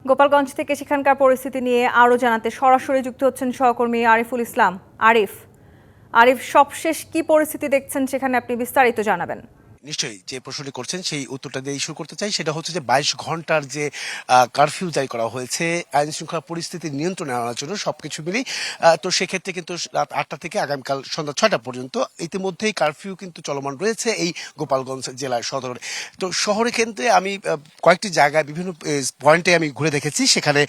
গোপালগঞ্জ থেকে সেখানকার পরিস্থিতি নিয়ে আরও জানাতে সরাসরি যুক্ত হচ্ছেন সহকর্মী আরিফুল ইসলাম। আরিফ, সবশেষ কি পরিস্থিতি দেখছেন সেখানে, আপনি বিস্তারিত জানাবেন। নিশ্চয়ই যে প্রশ্নটি করছেন সেই উত্তরটা দিয়ে শুরু করতে চাই। সেটা হচ্ছে যে 22 ঘন্টার যে কারফিউ জারি করা হয়েছে আইন শৃঙ্খলা পরিস্থিতি নিয়ন্ত্রণে আনার জন্য সবকিছু মিলেই। তো সেক্ষেত্রে কিন্তু রাত 8টা থেকে আগামীকাল সন্ধ্যা 6টা পর্যন্ত ইতিমধ্যেই কারফিউ কিন্তু চলমান রয়েছে এই গোপালগঞ্জ জেলার সদরে। তো শহরে কেন্দ্রে আমি কয়েকটি জায়গায় বিভিন্ন পয়েন্টে আমি ঘুরে দেখেছি, সেখানে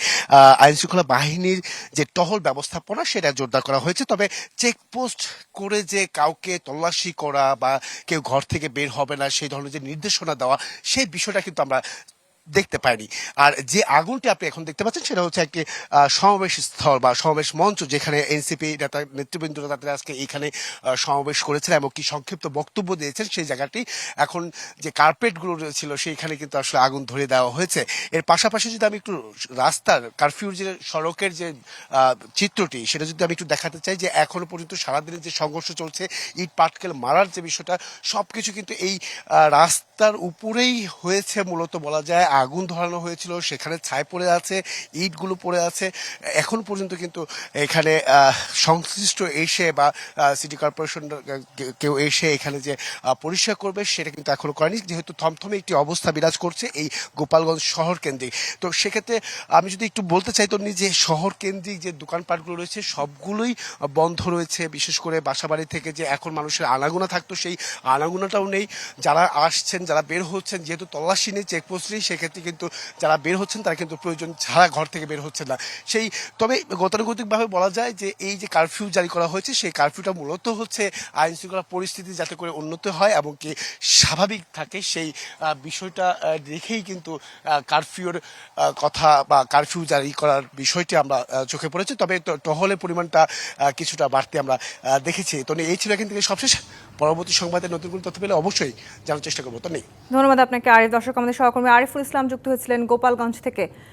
আইন শৃঙ্খলা বাহিনীর যে টহল ব্যবস্থাপনা সেটা জোরদার করা হয়েছে। তবে চেকপোস্ট করে যে কাউকে তল্লাশি করা বা কেউ ঘর থেকে বের হবে না সেই ধরনের যে নির্দেশনা দেওয়া, সেই বিষয়টা কিন্তু আমরা দেখতে পাইনি। আর যে আগুনটি আপনি এখন দেখতে পাচ্ছেন সেটা হচ্ছে একটি সমাবেশ স্থল বা সমাবেশ মঞ্চ, যেখানে এনসিপি নেতা নেতৃবৃন্দরা তাদের আজকে এখানে সমাবেশ করেছেন এবং কি সংক্ষিপ্ত বক্তব্য দিয়েছেন। সেই জায়গাটি এখন যে কার্পেটগুলো ছিল সেইখানে কিন্তু আসলে আগুন ধরিয়ে দেওয়া হয়েছে। এর পাশাপাশি যদি আমি একটু রাস্তার কারফিউর যে সড়কের যে চিত্রটি সেটা যদি আমি একটু দেখাতে চাই, যে এখনো পর্যন্ত সারাদিনের যে সংঘর্ষ চলছে, ইট পাটকেল মারার যে বিষয়টা, সবকিছু কিন্তু এই রাস্তার উপরেই হয়েছে। মূলত বলা যায় আগুন ধরানো হয়েছিল, সেখানে ছাই পড়ে আছে, ইটগুলো পড়ে আছে। এখন পর্যন্ত কিন্তু এখানে সংশ্লিষ্ট এসে বা সিটি কর্পোরেশন কেউ এসে এখানে যে পরিষ্কার করবে সেটা কিন্তু এখনো করেনি, যেহেতু থমথমে একটি অবস্থা বিরাজ করছে এই গোপালগঞ্জ শহর কেন্দ্রিক। তো সেক্ষেত্রে আমি যদি একটু বলতে চাই, তো যে শহর কেন্দ্রিক যে দোকানপাটগুলো রয়েছে সবগুলোই বন্ধ রয়েছে। বিশেষ করে বাসাবাড়ি থেকে যে এখন মানুষের আনাগোনা থাকতো সেই আনাগোনাটাও নেই। যারা আসছেন যারা বের হচ্ছেন, যেহেতু তল্লাশি নেই, চেকপোস্ট নেই, সেক্ষেত্রে কিন্তু যারা বের হচ্ছেন তারা কিন্তু প্রয়োজন ছাড়া ঘর থেকে বের হচ্ছেন না। সেই তবে গতানুগতিকভাবে বলা যায় যে এই যে কারফিউ জারি করা হয়েছে সেই কারফিউটা মূলত হচ্ছে আইন শৃঙ্খলা পরিস্থিতি যাতে করে উন্নত হয় এবং কি স্বাভাবিক থাকে, সেই বিষয়টা দেখেই কিন্তু কারফিউর কথা বা কারফিউ জারি করার বিষয়টি আমরা চোখে পড়েছে। তবে টহলের পরিমাণটা কিছুটা বাড়তে আমরা দেখেছি। তো এই ছিল এখান থেকে সবশেষ। পরবর্তী সংবাদে নতুন কোনো তথ্য পেলে অবশ্যই জানার চেষ্টা করবো। তো নেই। ধন্যবাদ আপনাকে আরিফ। দর্শক, আমাদের সহকর্মী আরিফুল ইসলাম যুক্ত হয়েছিলেন গোপালগঞ্জ থেকে।